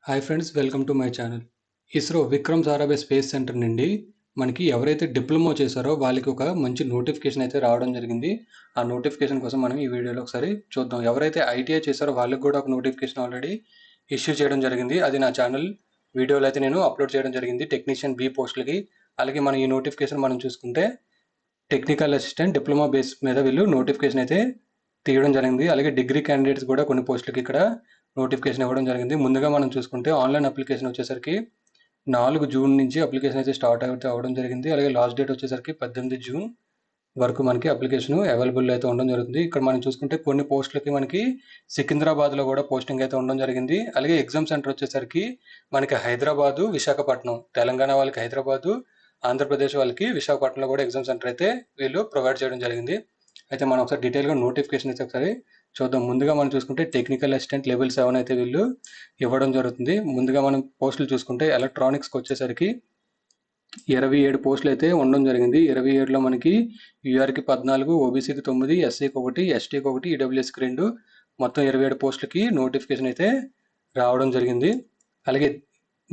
Hi friends, welcome to my channel. ISRO Vikram Sarabhai space centre నుండి మనకి ఎవరైతే డిప్లొమా చేశారో వాళ్ళకి ఒక మంచి నోటిఫికేషన్ అయితే రావడం జరిగింది. ఆ నోటిఫికేషన్ కోసం మనం ఈ వీడియోలో ఒకసారి చూద్దాం. ఎవరైతే ఐటీఐ చేశారో వాళ్ళకి కూడా ఒక నోటిఫికేషన్ ఆల్రెడీ ఇష్యూ చేయడం జరిగింది. అది నా ఛానల్ వీడియోలో అయితే నేను అప్లోడ్ చేయడం జరిగింది టెక్నీషియన్ బి పోస్టులకి. అలాగే మనం ఈ నోటిఫికేషన్ మనం చూసుకుంటే టెక్నికల్ అసిస్టెంట్ డిప్లొమా బేస్ మీద వీళ్ళు నోటిఫికేషన్ అయితే తీయడం జరిగింది. అలాగే డిగ్రీ క్యాండిడేట్స్ కూడా కొన్ని పోస్టులకి ఇక్కడ నోటిఫికేషన్ ఇవ్వడం జరిగింది. ముందుగా మనం చూసుకుంటే ఆన్లైన్ అప్లికేషన్ వచ్చేసరికి 4 జూన్ నుంచి అప్లికేషన్ అయితే స్టార్ట్ అయితే అవ్వడం జరిగింది. అలాగే లాస్ట్ డేట్ వచ్చేసరికి 18 జూన్ వరకు మనకి అప్లికేషన్ అవైలబుల్ అయితే ఉండడం జరుగుతుంది. ఇక్కడ మనం చూసుకుంటే కొన్ని పోస్టులకి మనకి సికింద్రాబాద్లో కూడా పోస్టింగ్ అయితే ఉండడం జరిగింది. అలాగే ఎగ్జామ్ సెంటర్ వచ్చేసరికి మనకి హైదరాబాదు, విశాఖపట్నం, తెలంగాణ వాళ్ళకి హైదరాబాదు, ఆంధ్రప్రదేశ్ వాళ్ళకి విశాఖపట్నంలో కూడా ఎగ్జామ్ సెంటర్ అయితే వీళ్ళు ప్రొవైడ్ చేయడం జరిగింది. అయితే మనం ఒకసారి డీటెయిల్గా నోటిఫికేషన్ అయితే ఒకసారి చూద్దాం. ముందుగా మనం చూసుకుంటే టెక్నికల్ అసిస్టెంట్ లెవెల్ 7 అయితే వీళ్ళు ఇవ్వడం జరుగుతుంది. ముందుగా మనం పోస్టులు చూసుకుంటే ఎలక్ట్రానిక్స్కి వచ్చేసరికి 27 పోస్టులు అయితే ఉండడం జరిగింది. 27లో మనకి యూఆర్కి 14, ఓబీసీకి 9, ఎస్సీకి 1, ఎస్టీకి 1, ఈడబ్ల్యూఎస్కి 2, మొత్తం 27 పోస్టులకి నోటిఫికేషన్ అయితే రావడం జరిగింది. అలాగే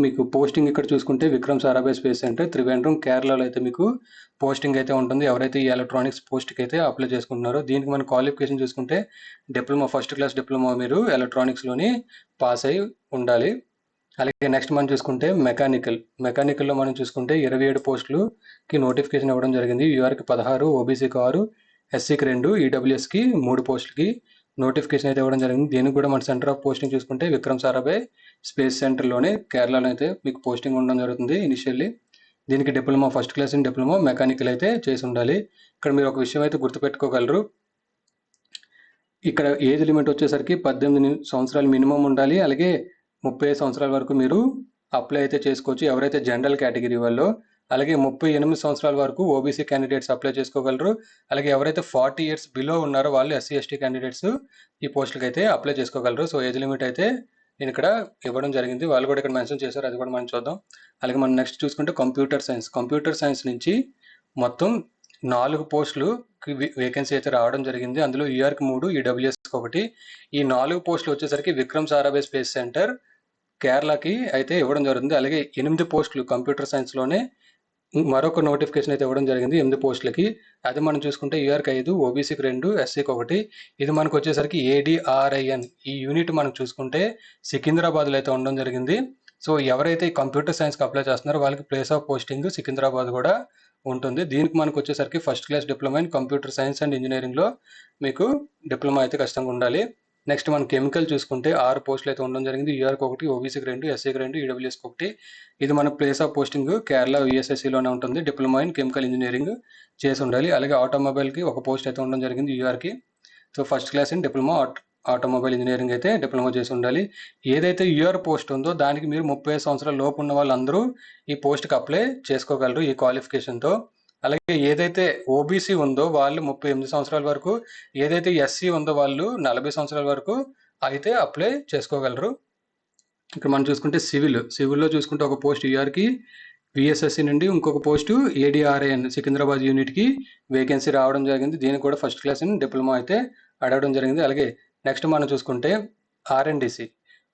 మీకు పోస్టింగ్ ఇక్కడ చూసుకుంటే విక్రమ్ సారాభాయ్ స్పేస్ సెంటర్, త్రివేంద్రం, కేరళలో అయితే మీకు పోస్టింగ్ అయితే ఉంటుంది. ఎవరైతే ఈ ఎలక్ట్రానిక్స్ పోస్ట్కి అయితే అప్లై చేసుకుంటున్నారో దీనికి మన క్వాలిఫికేషన్ చూసుకుంటే డిప్లొమా, ఫస్ట్ క్లాస్ డిప్లొమా మీరు ఎలక్ట్రానిక్స్లోని పాస్ అయి ఉండాలి. అలాగే నెక్స్ట్ మనం చూసుకుంటే మెకానికల్లో మనం చూసుకుంటే 27 పోస్టులకి నోటిఫికేషన్ ఇవ్వడం జరిగింది. యూఆర్కి 16, ఓబీసీకి 6, ఎస్సీకి 2, ఈడబ్ల్యూఎస్కి 3 పోస్టులకి నోటిఫికేషన్ అయితే ఇవ్వడం జరిగింది. దీనికి కూడా మన సెంటర్ ఆఫ్ పోస్టింగ్ చూసుకుంటే విక్రమ్ సారాభాయ్ స్పేస్ సెంటర్లోనే కేరళలో అయితే మీకు పోస్టింగ్ ఉండడం జరుగుతుంది. ఇనిషియల్లీ దీనికి diploma, first class in diploma mechanical అయితే చేసి ఉండాలి. ఇక్కడ మీరు ఒక విషయం అయితే గుర్తుపెట్టుకోగలరు. ఇక్కడ ఏజ్ లిమిట్ వచ్చేసరికి 18 సంవత్సరాలు మినిమం ఉండాలి. అలాగే 30 సంవత్సరాల వరకు మీరు అప్లై అయితే చేసుకోవచ్చు ఎవరైతే జనరల్ కేటగిరీ వాళ్ళు. అలాగే 38 సంవత్సరాల వరకు ఓబీసీ క్యాండిడేట్స్ అప్లై చేసుకోగలరు. అలాగే ఎవరైతే 40 ఇయర్స్ బిలో ఉన్నారో వాళ్ళు ఎస్సీ ఎస్టీ క్యాండిడేట్స్ ఈ పోస్టులకి అయితే అప్లై చేసుకోగలరు. సో ఏజ్ లిమిట్ అయితే నేను ఇక్కడ ఇవ్వడం జరిగింది. వాళ్ళు కూడా ఇక్కడ మెన్షన్ చేశారు, అది కూడా మనం చూద్దాం. అలాగే మనం నెక్స్ట్ చూసుకుంటే కంప్యూటర్ సైన్స్ నుంచి మొత్తం 4 పోస్టులు వేకెన్సీ అయితే రావడం జరిగింది. అందులో యూఆర్కి 3, ఈడబ్ల్యూఎస్కి 1. ఈ 4 పోస్టులు వచ్చేసరికి విక్రమ్ సారాభాయ్ స్పేస్ సెంటర్ కేరళకి అయితే ఇవ్వడం జరుగుతుంది. అలాగే 8 పోస్టులు కంప్యూటర్ సైన్స్లోనే మరొక నోటిఫికేషన్ అయితే ఇవ్వడం జరిగింది 8 పోస్టులకి. అది మనం చూసుకుంటే యూఆర్కి 5, ఓబీసీకి 2, ఎస్సీకి 1. ఇది మనకు వచ్చేసరికి ఏడిఆర్ఐఎన్ ఈ యూనిట్ మనం చూసుకుంటే సికింద్రాబాద్లో అయితే ఉండడం జరిగింది. సో ఎవరైతే ఈ కంప్యూటర్ సైన్స్కి అప్లై చేస్తున్నారో వాళ్ళకి ప్లేస్ ఆఫ్ పోస్టింగ్ సికింద్రాబాద్ కూడా ఉంటుంది. దీనికి మనకు వచ్చేసరికి first class diploma in computer science and ఇంజనీరింగ్లో మీకు డిప్లొమా అయితే ఖచ్చితంగా ఉండాలి. నెక్స్ట్ మనం కెమికల్ చూసుకుంటే 6 పోస్టులు అయితే ఉండడం జరిగింది. యూఆర్కి 1, ఓబీసీకి 2, ఎస్సీకి 2, ఈడబ్ల్యూఎస్కి 1. ఇది మన ప్లేస్ ఆఫ్ పోస్టింగ్ కేరళ యూఎస్ఎస్సీలోనే ఉంటుంది. డిప్లొమా ఇన్ కెమికల్ ఇంజనీరింగ్ చేసి ఉండాలి. అలాగే ఆటోమొబైల్కి ఒక పోస్ట్ అయితే ఉండడం జరిగింది యూఆర్కి. So first class in diploma automobile engineering అయితే డిప్లొమా చేసి ఉండాలి. ఏదైతే యూఆర్ పోస్ట్ ఉందో దానికి మీరు 30 సంవత్సరాల లోపు ఉన్న వాళ్ళందరూ ఈ పోస్ట్కి అప్లై చేసుకోగలరు ఈ క్వాలిఫికేషన్తో. అలాగే ఏదైతే ఓబీసీ ఉందో వాళ్ళు 38 సంవత్సరాల వరకు, ఏదైతే ఎస్సీ ఉందో వాళ్ళు 40 సంవత్సరాల వరకు అయితే అప్లై చేసుకోగలరు. ఇక్కడ మనం చూసుకుంటే సివిల్లో చూసుకుంటే ఒక పోస్ట్ యూఆర్కి విఎస్ఎస్సి నుండి, ఇంకొక పోస్టు ఏడిఆర్ఐఎన్ సికింద్రాబాద్ యూనిట్కి వేకెన్సీ రావడం జరిగింది. దీనికి కూడా ఫస్ట్ క్లాస్ ఇన్ డిప్లొమా అయితే అడగడం జరిగింది. అలాగే నెక్స్ట్ మనం చూసుకుంటే ఆర్ఎన్డిసి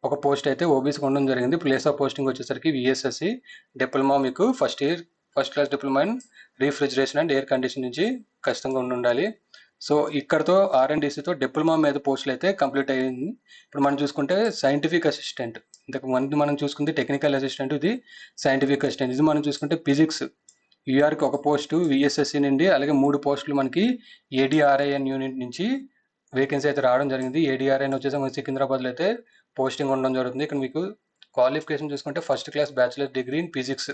ఒక పోస్ట్ అయితే ఓబీసీకి ఉండడం జరిగింది. ప్లేస్ ఆఫ్ పోస్టింగ్ వచ్చేసరికి విఎస్ఎస్సి డిప్లొమా మీకు first class diploma in refrigeration and air condition నుంచి ఖచ్చితంగా ఉండాలి. సో ఇక్కడతో ఆర్ఎన్డిసితో డిప్లొమా మీద పోస్టులు అయితే కంప్లీట్ అయ్యింది. ఇప్పుడు మనం చూసుకుంటే సైంటిఫిక్ అసిస్టెంట్, ఇంతకు ముందు మనం చూసుకుంటే టెక్నికల్ అసిస్టెంట్, ఇది సైంటిఫిక్ అసిస్టెంట్. ఇది మనం చూసుకుంటే ఫిజిక్స్ యూఆర్కి ఒక పోస్టు విఎస్ఎస్సి నుండి, అలాగే 3 పోస్టులు మనకి ఏడిఆర్ఐఎన్ యూనిట్ నుంచి వేకెన్సీ అయితే రావడం జరిగింది. ఏడిఆర్ఐఎన్ వచ్చేసి మన సికింద్రాబాద్లో అయితే పోస్టింగ్ ఉండడం జరుగుతుంది. ఇక్కడ మీకు క్వాలిఫికేషన్ చూసుకుంటే first class bachelor degree in physics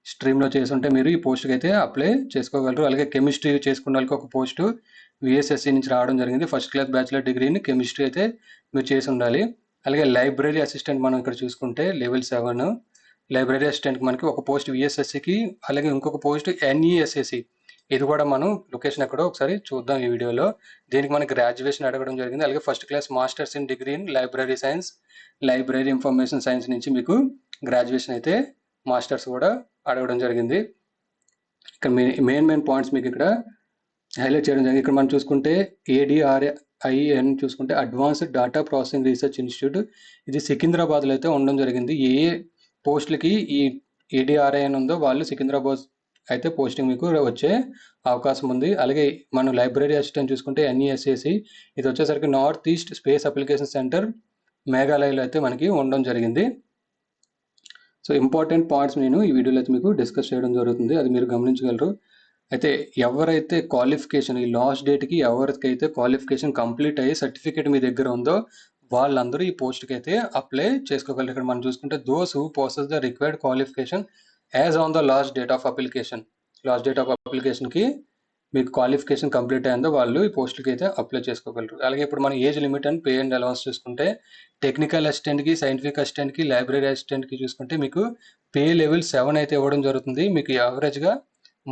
స్ట్రీమ్లో చేసి ఉంటే మీరు ఈ పోస్ట్కి అయితే అప్లై చేసుకోగలరు. అలాగే కెమిస్ట్రీ చేసుకున్న వాళ్ళకి ఒక పోస్టు విఎస్ఎస్సి నుంచి రావడం జరిగింది. First class bachelor degree in chemistry అయితే మీరు చేసి ఉండాలి. అలాగే లైబ్రరీ అసిస్టెంట్ మనం ఇక్కడ చూసుకుంటే లెవెల్ 7 లైబ్రరీ అసిస్టెంట్కి మనకి ఒక పోస్ట్ విఎస్ఎస్సికి, అలాగే ఇంకొక పోస్ట్ ఎన్ఈఎస్ఎస్సి. ఇది కూడా మనం లొకేషన్ ఎక్కడో ఒకసారి చూద్దాం ఈ వీడియోలో. దీనికి మనకి గ్రాడ్యుయేషన్ అడగడం జరిగింది. అలాగే first class masters in degree in library science, library information science నుంచి మీకు గ్రాడ్యుయేషన్ అయితే మాస్టర్స్ కూడా అడగడం జరిగింది. ఇక్కడ మెయిన్ పాయింట్స్ మీకు ఇక్కడ హైలైట్ చేయడం జరిగింది. ఇక్కడ మనం చూసుకుంటే ఐఎన్ చూసుకుంటే advanced data processing research institute. ఇది సికింద్రాబాద్లో అయితే ఉండడం జరిగింది. ఏ ఏ పోస్టులకి ఈ ఏడీఆర్ఐఎన్ ఉందో వాళ్ళు సికింద్రాబాద్ అయితే పోస్టింగ్ మీకు వచ్చే అవకాశం ఉంది. అలాగే మనం లైబ్రరీ అసిస్టెంట్ చూసుకుంటే ఎన్ఈఎస్ఏసి, ఇది వచ్చేసరికి north east space application centre మేఘాలయలో అయితే మనకి ఉండడం జరిగింది. సో ఇంపార్టెంట్ పాయింట్స్ నేను ఈ వీడియోలో అయితే మీకు డిస్కస్ చేయడం జరుగుతుంది, అది మీరు గమనించగలరు. అయితే ఎవరైతే క్వాలిఫికేషన్ ఈ లాస్ట్ డేట్కి ఎవరికైతే క్వాలిఫికేషన్ కంప్లీట్ అయ్యి సర్టిఫికేట్ మీ దగ్గర ఉందో వాళ్ళందరూ ఈ పోస్ట్కి అయితే అప్లై చేసుకోగలరు. ఇక్కడ మనం చూసుకుంటే those who possess the required qualification as on the last date of అప్లికేషన్కి మీకు క్వాలిఫికేషన్ కంప్లీట్ అయిందో వాళ్ళు ఈ పోస్టులకి అయితే అప్లై చేసుకోగలరు. అలాగే ఇప్పుడు మన age limit and pay and allowance చూసుకుంటే టెక్నికల్ అసిస్టెంట్కి, సైంటిఫిక్ అసిస్టెంట్కి, లైబ్రరీ అసిస్టెంట్కి చూసుకుంటే మీకు పే లెవెల్ 7 అయితే ఇవ్వడం జరుగుతుంది. మీకు యావరేజ్గా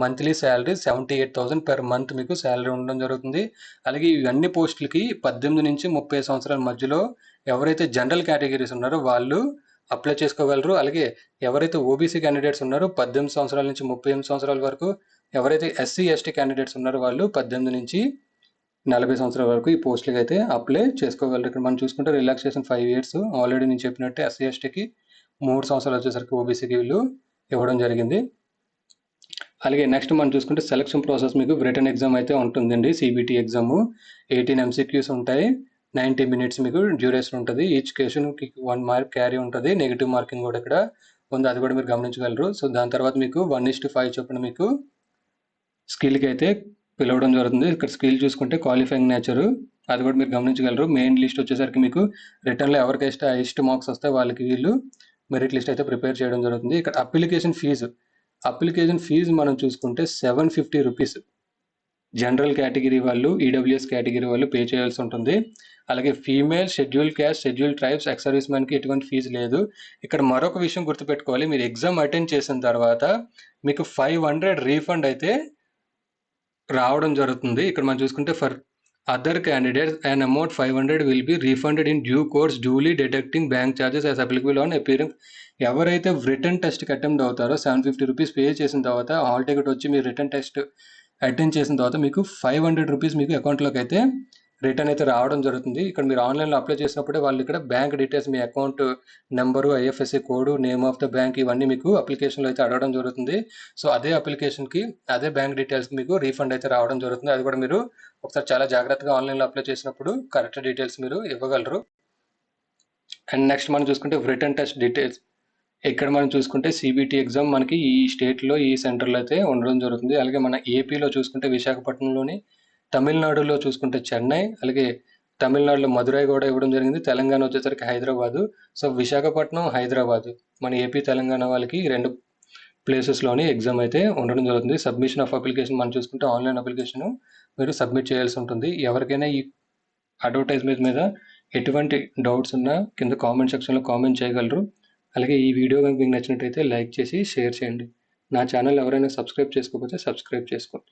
మంత్లీ శాలరీ 78,000 పెర్ మంత్ మీకు శాలరీ ఉండడం జరుగుతుంది. అలాగే ఇవన్నీ పోస్టులకి 18 నుంచి 30 సంవత్సరాల మధ్యలో ఎవరైతే జనరల్ కేటగిరీస్ ఉన్నారో వాళ్ళు అప్లై చేసుకోగలరు. అలాగే ఎవరైతే ఓబీసీ క్యాండిడేట్స్ ఉన్నారో 18 సంవత్సరాల నుంచి 38 సంవత్సరాల వరకు, ఎవరైతే ఎస్సీ ఎస్టీ క్యాండిడేట్స్ ఉన్నారో వాళ్ళు 18 నుంచి 40 సంవత్సరాల వరకు ఈ పోస్టులకి అయితే అప్లై చేసుకోగలరు. ఇక్కడ మనం చూసుకుంటే రిలాక్సేషన్ 5 ఇయర్స్ ఆల్రెడీ నేను చెప్పినట్టే ఎస్సీ ఎస్టీకి 3 సంవత్సరాలు వచ్చేసరికి ఓబీసీకి వీళ్ళు ఇవ్వడం జరిగింది. అలాగే నెక్స్ట్ మనం చూసుకుంటే సెలక్షన్ ప్రాసెస్ మీకు రిటర్న్ ఎగ్జామ్ అయితే ఉంటుందండి. సిబిటి ఎగ్జామ్ 18 ఎంసీక్యూస్ ఉంటాయి, 90 మినిట్స్ మీకు డ్యూరేషన్ ఉంటుంది. ఈచ్ క్వశ్చన్కి 1 మార్క్ క్యారీ ఉంటుంది. నెగిటివ్ మార్కింగ్ కూడా ఇక్కడ ఉంది, అది కూడా మీరు గమనించగలరు. సో దాని తర్వాత మీకు 1:5 చొప్పున మీకు స్కిల్కి అయితే పిలవడం జరుగుతుంది. ఇక్కడ స్కిల్ చూసుకుంటే క్వాలిఫైయింగ్ నేచరు, అది కూడా మీరు గమనించగలరు. మెయిన్ లిస్ట్ వచ్చేసరికి మీకు రిటర్న్లో ఎవరికైతే హైయెస్ట్ మార్క్స్ వస్తే వాళ్ళకి వీళ్ళు మెరిట్ లిస్ట్ అయితే ప్రిపేర్ చేయడం జరుగుతుంది. ఇక్కడ అప్లికేషన్ ఫీజు మనం చూసుకుంటే 750 రూపీస్ జనరల్ కేటగిరీ వాళ్ళు, ఈడబ్ల్యూఎస్ కేటగిరీ వాళ్ళు పే చేయాల్సి ఉంటుంది. అలాగే female, schedule caste, schedule tribes, ex service మ్యాన్కి ఎటువంటి ఫీజు లేదు. ఇక్కడ మరొక విషయం గుర్తుపెట్టుకోవాలి, మీరు ఎగ్జామ్ అటెండ్ చేసిన తర్వాత మీకు 500 రీఫండ్ అయితే రావడం జరుగుతుంది. ఇక్కడ మనం చూసుకుంటే for other candidates an amount 500 will be refunded in due course, duly deducting bank charges as applicable on appearing. ఎవరైతే రిటర్న్ టెస్ట్కి అటెంప్ట్ అవుతారో 750 రూపీస్ పే చేసిన తర్వాత హాల్ టికెట్ వచ్చి మీరు రిటర్న్ టెస్ట్ అటెండ్ చేసిన తర్వాత మీకు 500 రూపీస్ మీకు అకౌంట్లోకి అయితే రిటర్న్ అయితే రావడం జరుగుతుంది. ఇక్కడ మీరు ఆన్లైన్లో అప్లై చేసినప్పుడే వాళ్ళు ఇక్కడ bank details, me account number, IFSC code, name of the bank ఇవన్నీ మీకు అప్లికేషన్లో అయితే అడగడం జరుగుతుంది. సో అదే అప్లికేషన్కి, అదే బ్యాంక్ డీటెయిల్స్కి మీకు రీఫండ్ అయితే రావడం జరుగుతుంది. అది కూడా మీరు ఒకసారి చాలా జాగ్రత్తగా ఆన్లైన్లో అప్లై చేసినప్పుడు కరెక్ట్ డీటెయిల్స్ మీరు ఇవ్వగలరు. అండ్ నెక్స్ట్ మనం చూసుకుంటే రిటర్న్ టెస్ట్ డీటెయిల్స్. ఇక్కడ మనం చూసుకుంటే సిబిటి ఎగ్జామ్ మనకి ఈ స్టేట్లో, ఈ సెంటర్లో అయితే ఉండడం జరుగుతుంది. అలాగే మన ఏపీలో చూసుకుంటే విశాఖపట్నంలోని, తమిళనాడులో చూసుకుంటే చెన్నై, అలాగే తమిళనాడులో మదురై కూడా ఇవ్వడం జరిగింది. తెలంగాణ వచ్చేసరికి హైదరాబాదు. సో విశాఖపట్నం, హైదరాబాదు మన ఏపీ తెలంగాణ వాళ్ళకి 2 ప్లేసెస్లోని ఎగ్జామ్ అయితే ఉండడం జరుగుతుంది. సబ్మిషన్ ఆఫ్ అప్లికేషన్ మనం చూసుకుంటే ఆన్లైన్ అప్లికేషన్ మీరు సబ్మిట్ చేయాల్సి ఉంటుంది. ఎవరికైనా ఈ అడ్వర్టైజ్మెంట్ మీద ఎటువంటి డౌట్స్ ఉన్నా కింద కామెంట్ సెక్షన్లో కామెంట్ చేయగలరు. అలాగే ఈ వీడియో కనుక మీకు నచ్చినట్టయితే లైక్ చేసి షేర్ చేయండి. నా ఛానల్ ఎవరైనా సబ్స్క్రైబ్ చేసుకోకపోతే సబ్స్క్రైబ్ చేసుకోండి.